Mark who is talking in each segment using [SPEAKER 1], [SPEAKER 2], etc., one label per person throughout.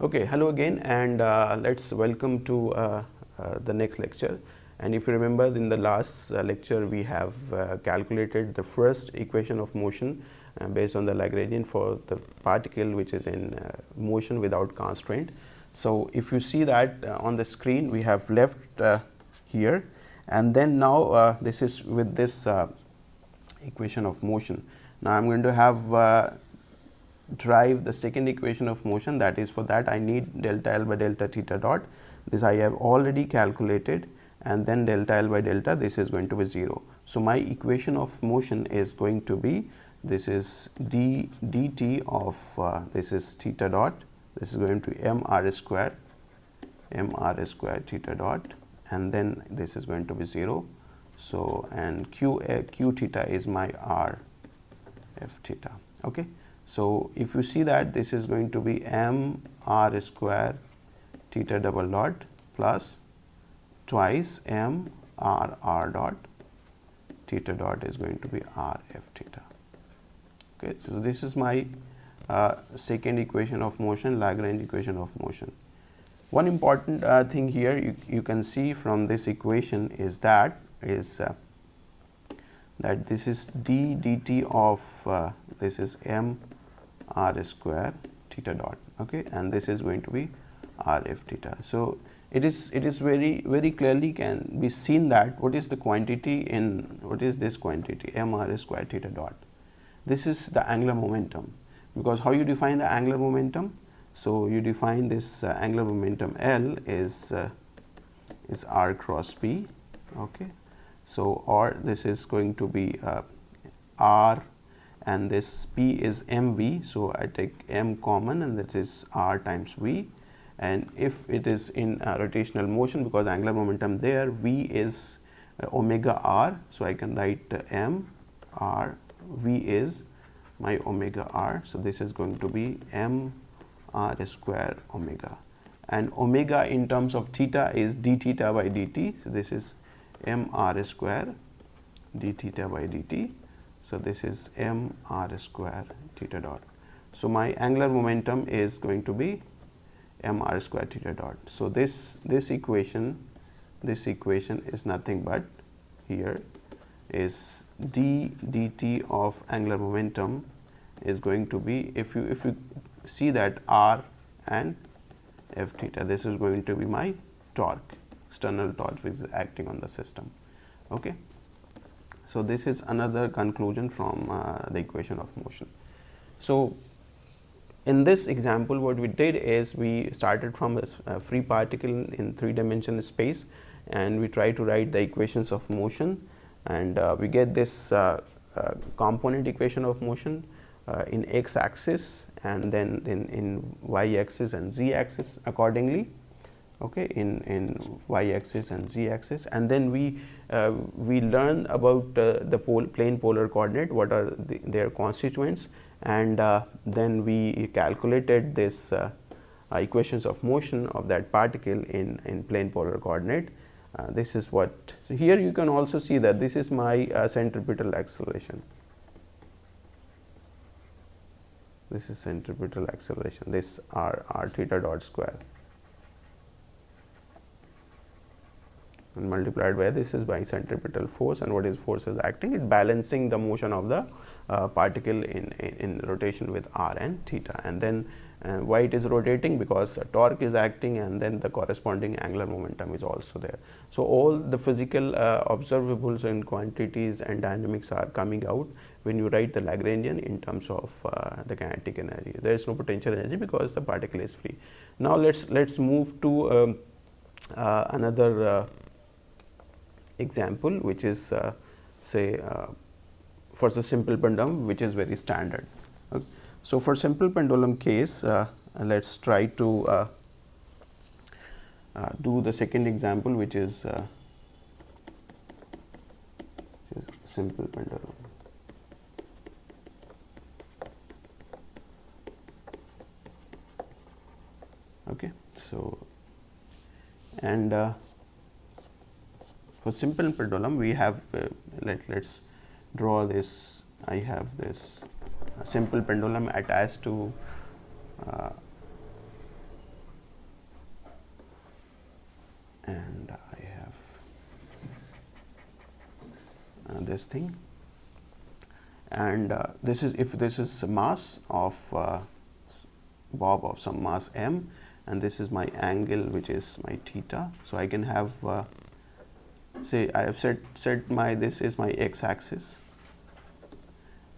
[SPEAKER 1] Okay, hello again, and let's welcome to the next lecture. And if you remember, in the last lecture we have calculated the first equation of motion based on the Lagrangian for the particle which is in motion without constraint. So if you see that on the screen, we have left here, and then now this is with this equation of motion. Now I am going to have derive the second equation of motion. That is, for that I need delta L by delta theta dot. This I have already calculated, and then delta L by delta, this is going to be 0. So my equation of motion is going to be, this is d dt of this is theta dot, this is going to mr square theta dot, and then this is going to be 0. So and q theta is my r f theta. Okay. So if you see that, this is going to be m r square theta double dot plus twice m r dot theta dot is going to be r f theta. Okay, so this is my second equation of motion, Lagrange equation of motion. One important thing here you can see from this equation is that that this is d dt of this is m r square theta dot, okay, and this is going to be r f theta. So it is very clearly can be seen that what is the quantity in, what is this quantity m r square theta dot. This is the angular momentum, because how you define the angular momentum? So you define this angular momentum L is r cross p, okay. So or this is going to be r, and this p is mv. So I take m common, and that is r times v. And if it is in rotational motion, because angular momentum there, v is omega r. So I can write m r, v is my omega r. So this is going to be m r square omega, and omega in terms of theta is d theta by dt. So this is m r square d theta by dt. So this is m r square theta dot. So my angular momentum is going to be m r square theta dot. So this equation is nothing but here is d dt of angular momentum is going to be, if you see that r and f theta, this is going to be my torque, external torque which is acting on the system. Okay. So this is another conclusion from the equation of motion. So in this example, what we did is we started from a free particle in 3-dimensional space, and we try to write the equations of motion, and we get this component equation of motion in x axis, and then in y axis and z axis accordingly, okay, in y axis and z axis. And then we learn about the plane polar coordinate, what are their constituents, and then we calculated this equations of motion of that particle in plane polar coordinate. This is what, so here you can also see that this is my centripetal acceleration. This is centripetal acceleration, this r theta dot square, and multiplied by this is by centripetal force. And what is force is acting? It balancing the motion of the particle in rotation with r and theta. And then why it is rotating? Because torque is acting, and then the corresponding angular momentum is also there. So all the physical observables and quantities and dynamics are coming out when you write the Lagrangian in terms of the kinetic energy. There is no potential energy because the particle is free. Now let's move to another example, which is say for the simple pendulum, which is very standard. Okay. So for simple pendulum case, let's try to do the second example, which is simple pendulum. Okay. So and for simple pendulum, we have let's draw this. I have this. A simple pendulum attached to a 3 dimensional space, okay, and we learn about the plane polar coordinate, what are their constituents, and then we simple pendulum attached to and I have this thing, and this is, if this is mass of bob of some mass m, and this is my angle which is my theta. So I can have say I have set my, this is my x axis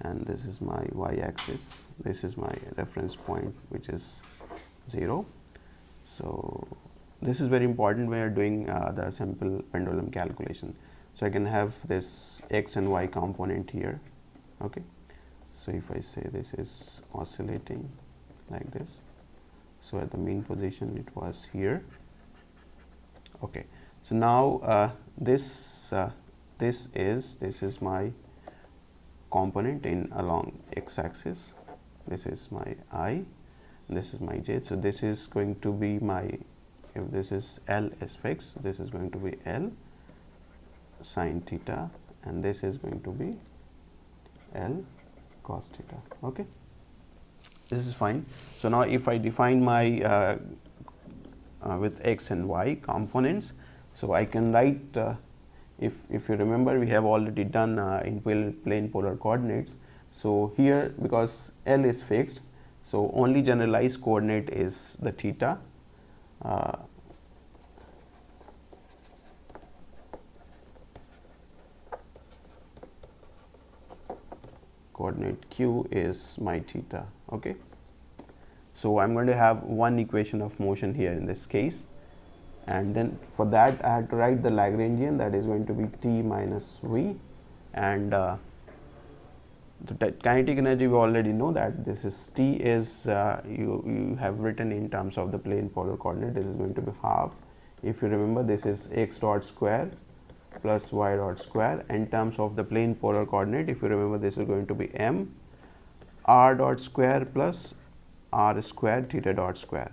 [SPEAKER 1] and this is my y axis, this is my reference point which is 0. So this is very important when you are doing the simple pendulum calculation. So I can have this x and y component here. Okay, so if I say this is oscillating like this, so at the mean position it was here. Okay, so now this is my component in along x axis, this is my I, this is my j. So this is going to be my, if this is L is fixed, this is going to be L sin theta, and this is going to be L cos theta. Okay, this is fine. So now if I define my with x and y components, so I can write, if you remember, we have already done in plane polar coordinates. So here, because L is fixed, so only generalized coordinate is the theta. Coordinate q is my theta. Okay, so I'm going to have one equation of motion here in this case, and then for that I have to write the Lagrangian, that is going to be T minus V, and the kinetic energy we already know that this is T is you have written in terms of the plane polar coordinate, this is going to be half. If you remember, this is x dot square plus y dot square. In terms of the plane polar coordinate, if you remember, this is going to be m r dot square plus r square theta dot square.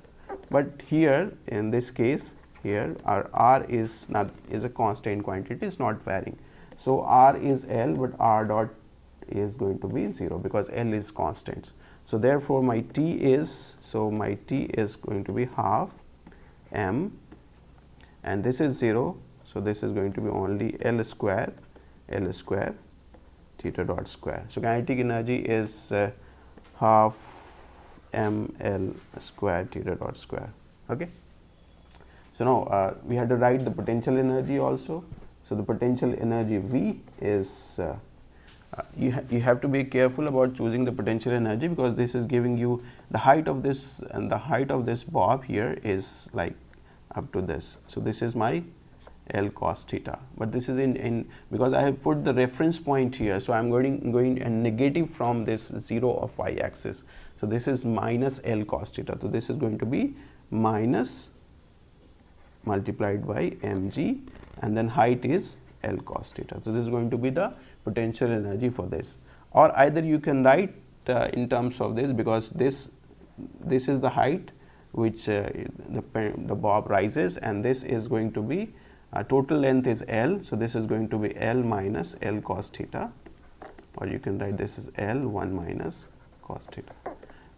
[SPEAKER 1] But here in this case, here our r is not, is a constant quantity, it is not varying. So r is L, but r dot is going to be 0 because L is constant. So therefore my T is, so my T is going to be half m, and this is 0. So this is going to be only L square theta dot square. So kinetic energy is half m L square theta dot square. Okay. So now we had to write the potential energy also. So the potential energy V is you have to be careful about choosing the potential energy, because this is giving you the height of this, and the height of this bob here is like up to this. So this is my L cos theta, but this is in because I have put the reference point here. So I am going a negative from this 0 of y axis. So this is minus L cos theta. So this is going to be minus multiplied by mg, and then height is L cos theta. So this is going to be the potential energy for this. Or either you can write in terms of this, because this is the height which the bob rises, and this is going to be total length is L. So this is going to be L minus L cos theta, or you can write this is L 1 minus cos theta.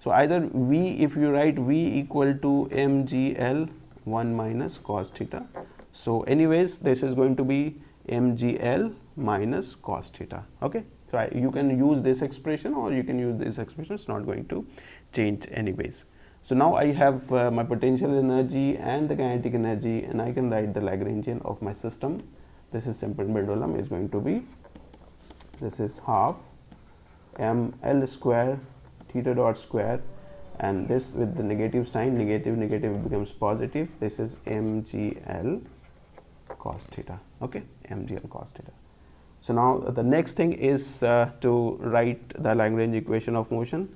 [SPEAKER 1] So either V, if you write V equal to mgl 1 minus cos theta. So anyways, this is going to be mgl minus cos theta. Okay, so you can use this expression, or you can use this expression, it's not going to change anyways. So now I have my potential energy and the kinetic energy, and I can write the Lagrangian of my system. This is simple pendulum is going to be, this is half m L square theta dot square, and this with the negative sign, negative becomes positive. This is mgl cos theta. Okay, mgl cos theta. So now the next thing is to write the Lagrange equation of motion,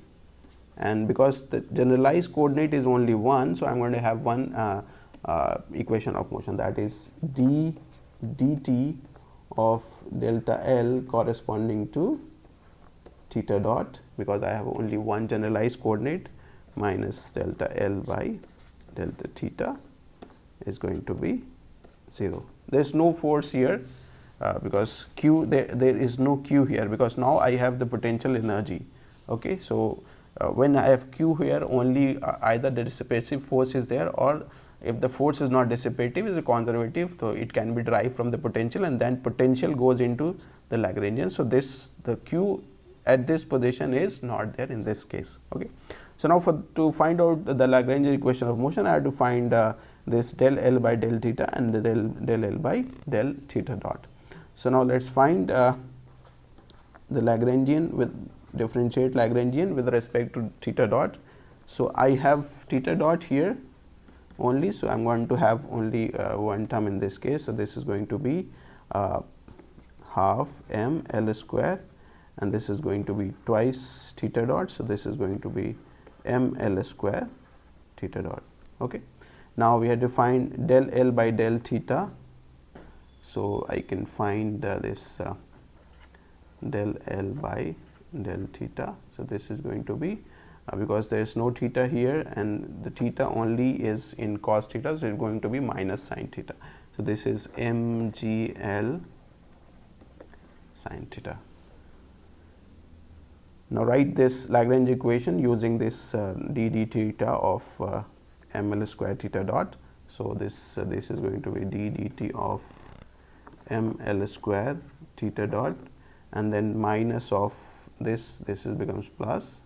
[SPEAKER 1] and because the generalized coordinate is only one, so I am going to have one equation of motion, that is d dt of delta L corresponding to theta dot, because I have only one generalized coordinate, minus delta L by delta theta is going to be 0. There is no force here because q, there is no q here, because now I have the potential energy. Okay, so when I have q here, only either the dissipative force is there, or if the force is not dissipative, is a conservative, so it can be derived from the potential, and then potential goes into the Lagrangian. So, this the Q at this position is not there in this case. Okay. So, now to find out the Lagrangian equation of motion, I have to find this del L by del theta and the del L by del theta dot. So, now let us find the Lagrangian with differentiate Lagrangian with respect to theta dot. So, I have theta dot here only. So, I am going to have only one term in this case. So, this is going to be half m L square, and this is going to be twice theta dot. So, this is going to be m L square theta dot. Okay. Now, we have to find del L by del theta. So, I can find this del L by del theta. So, this is going to be because there is no theta here and the theta only is in cos theta. So, it is going to be minus sin theta. So, this is mgl sin theta. Now, write this Lagrange equation using this d d theta of ml square theta dot. So, this is going to be d dt of ml square theta dot, and then minus of this is becomes plus,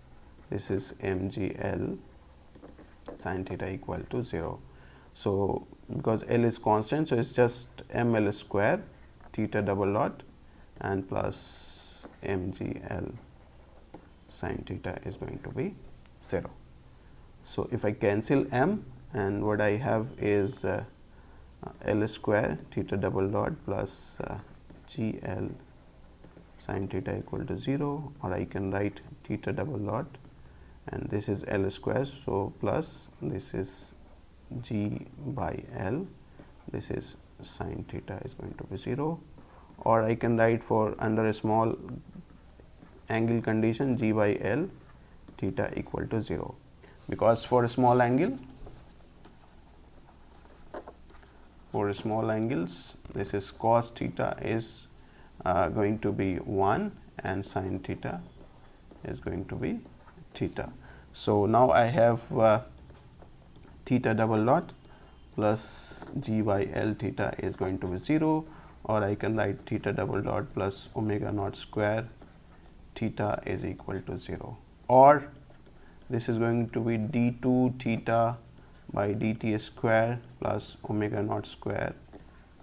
[SPEAKER 1] this is mgl sin theta equal to 0. So, because L is constant, so it is just ml square theta double dot and plus mgl sin theta is going to be 0. So, if I cancel m, and what I have is L square theta double dot plus gl sin theta equal to 0, or I can write theta double dot and this is L square. So, plus this is g by L, this is sin theta is going to be 0, or I can write for under a small angle condition g by L theta equal to 0, because for a small angle, this is cos theta is going to be 1 and sin theta is going to be theta. So, now I have theta double dot plus g by L theta is going to be 0, or I can write theta double dot plus omega naught square theta is equal to 0, or this is going to be d2 theta by dt square plus omega naught square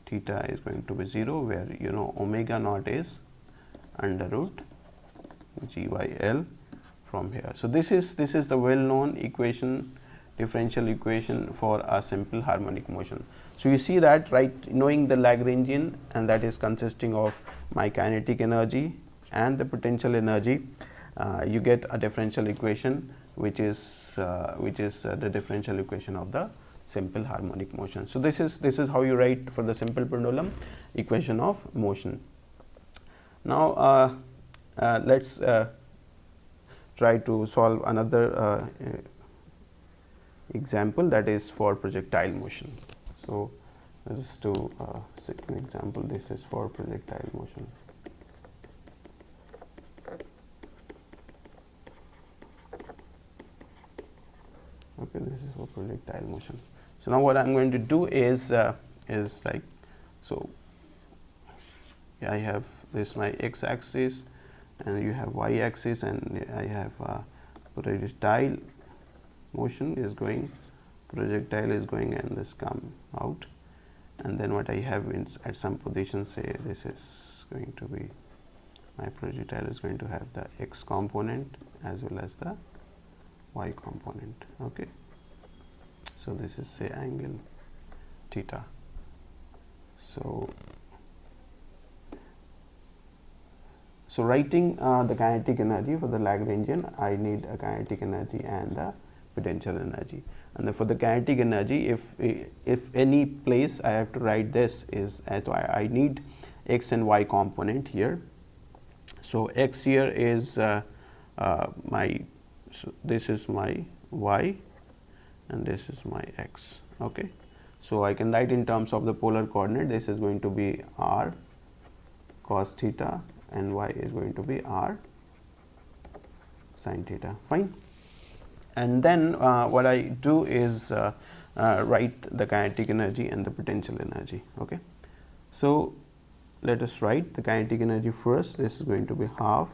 [SPEAKER 1] theta is going to be 0, where you know omega naught is under root g by L from here. So, this is the well known equation, differential equation for a simple harmonic motion. So, you see that, right, knowing the Lagrangian, and that is consisting of my kinetic energy and the potential energy, you get a differential equation which is the differential equation of the simple harmonic motion. So, this is how you write for the simple pendulum equation of motion. Now, let us try to solve another example, that is for projectile motion. So, let us do a second example. This is for projectile motion. Okay, this is for projectile motion. So, now what I am going to do is like, so I have this my x axis and you have y axis, and I have projectile motion is going, projectile is going and this come out, and then what I have is at some position, say this is going to be, my projectile is going to have the x component as well as the y component. Okay. So, this is say angle theta. So, writing the kinetic energy for the Lagrangian, I need a kinetic energy and the potential energy. And then for the kinetic energy, if any place I have to write this is, as I need x and y component here. So, x here is my, so this is my y and this is my x. Okay. So, I can write in terms of the polar coordinate, this is going to be r cos theta and y is going to be r sin theta. Fine. And then what I do is write the kinetic energy and the potential energy. Okay. So, let us write the kinetic energy first. This is going to be half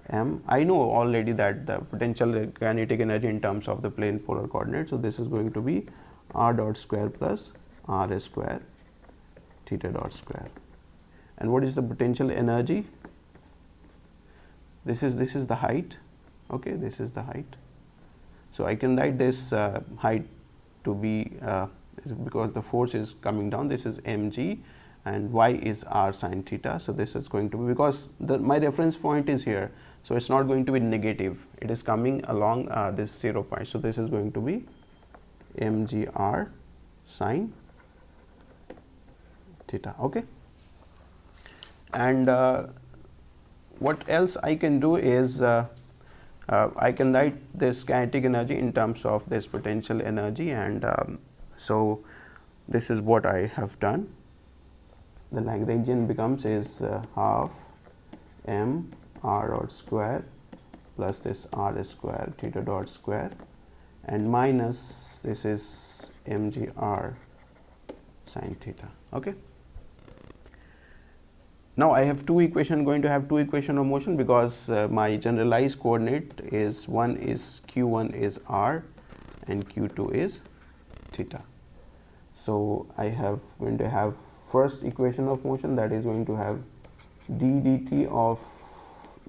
[SPEAKER 1] m. I know already that the potential kinetic energy in terms of the plane polar coordinate. So, this is going to be r dot square plus r square theta dot square. And what is the potential energy? This is the height. Okay, this is the height. So, I can write this height to be because the force is coming down, this is mg and y is r sin theta. So, this is going to be, because my reference point is here. So, it is not going to be negative, it is coming along this 0 point. So, this is going to be mg r sin theta. Okay. And what else I can do is I can write this kinetic energy in terms of this potential energy, and so this is what I have done. The Lagrangian becomes is half m r dot square plus this r square theta dot square and minus this is mg r sin theta. Okay. Now, I have two equation, going to have two equation of motion, because my generalized coordinate is one is q1 is r and q2 is theta. So, I have going to have first equation of motion, that is going to have d dt of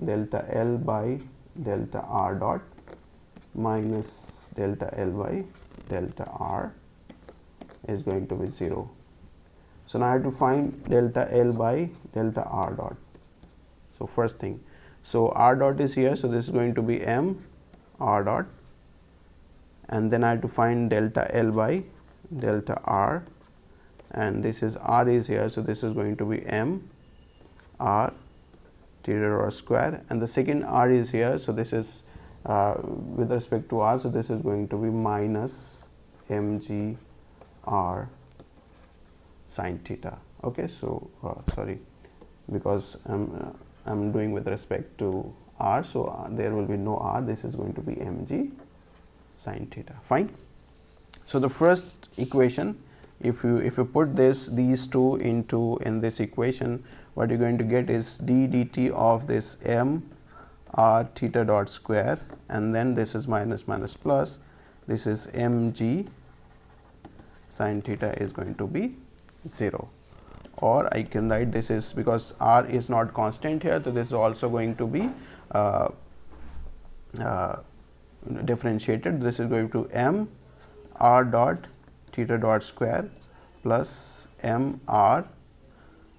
[SPEAKER 1] delta L by delta r dot minus delta L by delta r is going to be 0. So, now I have to find delta L by delta r dot. So, first thing, so r dot is here. So, this is going to be m r dot, and then I have to find delta L by delta r, and this is r is here. So, this is going to be m r theta dot square, and the second r is here. So, this is with respect to r. So, this is going to be minus mg r sin theta. Okay. So, sorry, because I am doing with respect to r. So, there will be no r, this is going to be mg sin theta. Fine. So, the first equation, if you put these two in this equation, what you are going to get is d dt of this m r theta dot square, and then this is minus minus plus, this is mg sin theta is going to be 0. Or I can write, this is because r is not constant here. So, this is also going to be differentiated. This is going to m r dot theta dot square plus m r,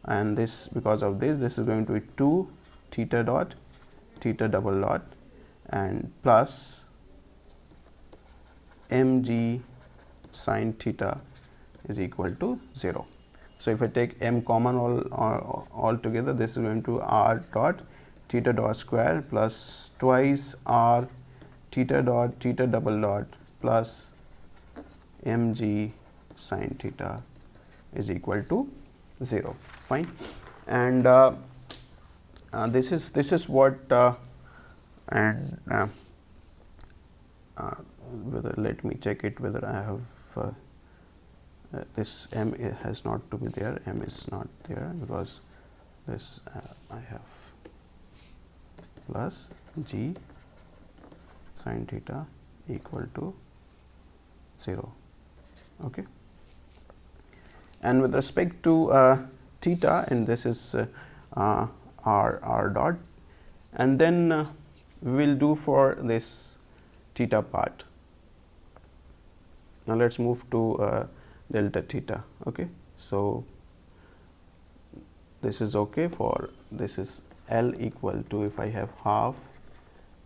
[SPEAKER 1] and this, because of this is going to be 2 theta dot theta double dot and plus mg sin theta is equal to 0. So, if I take m common all together, this is going to r dot theta dot square plus twice r theta dot theta double dot plus mg sin theta is equal to 0. Fine. And this is what and whether, let me check it whether I have this m has not to be there, m is not there, because this I have plus g sin theta equal to 0. Okay. And with respect to theta, and this is r dot, and then we will do for this theta part. Now, let us move to delta theta. Okay. So, this is okay for this is L equal to, if I have half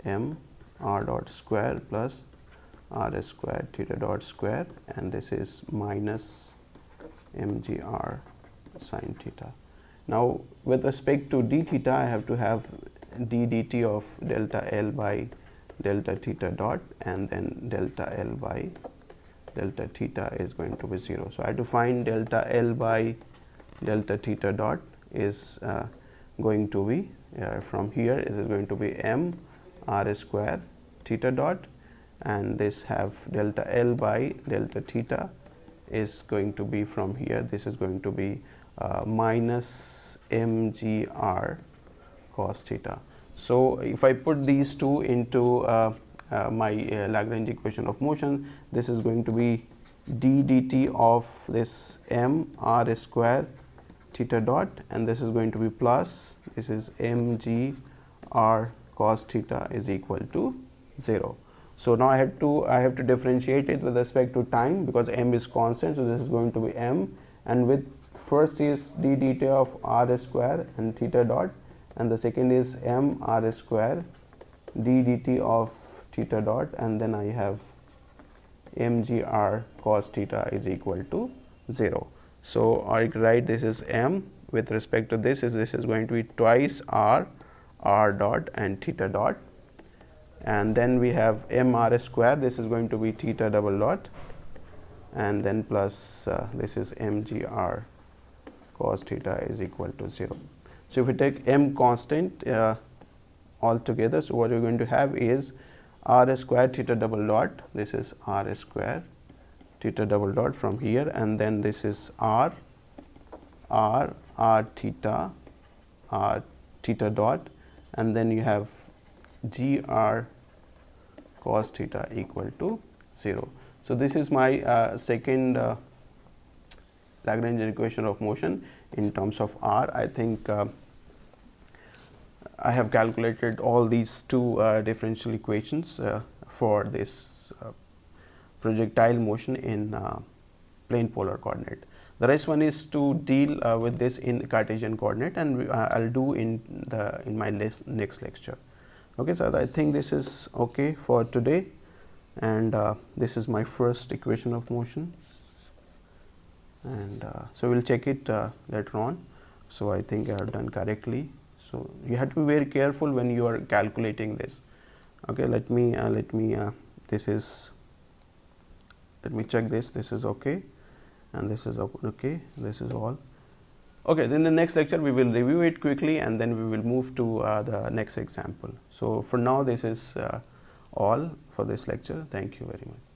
[SPEAKER 1] m r dot square plus r square theta dot square, and this is minus mg r sin theta. Now, with respect to d theta, I have to have d dt of delta L by delta theta dot, and then delta L by delta theta is going to be 0. So, I have to find delta L by delta theta dot is going to be from here, it is going to be m r square theta dot, and this have delta L by delta theta is going to be from here. This is going to be minus mgr cos theta. So if I put these two into my Lagrange equation of motion, this is going to be d dt of this m r square theta dot, and this is going to be plus, this is mg r cos theta is equal to 0. So now I have to differentiate it with respect to time, because m is constant. So this is going to be m, and with first is d dt of r square and theta dot, and the second is m r square d dt of theta dot, and then I have mgr cos theta is equal to 0. So I write this is m with respect to this is going to be twice r dot and theta dot, and then we have m r square, this is going to be theta double dot, and then plus this is mgr cos theta is equal to 0. So if we take m constant altogether, so what we are going to have is r square theta double dot, this is r square theta double dot from here, and then this is r theta dot, and then you have gr cos theta equal to 0. So this is my second Lagrange equation of motion in terms of r. I think I have calculated all these two differential equations for this projectile motion in plane polar coordinate. The rest one is to deal with this in Cartesian coordinate, and I'll do in my next lecture. Okay, so I think this is okay for today, and this is my first equation of motion, and so we'll check it later on. So I think I have done correctly. So you have to be very careful when you are calculating this. Okay, let me check this. This is okay, and this is okay. This is all okay. Then the next lecture we will review it quickly, and then we will move to the next example. So for now, this is all for this lecture. Thank you very much.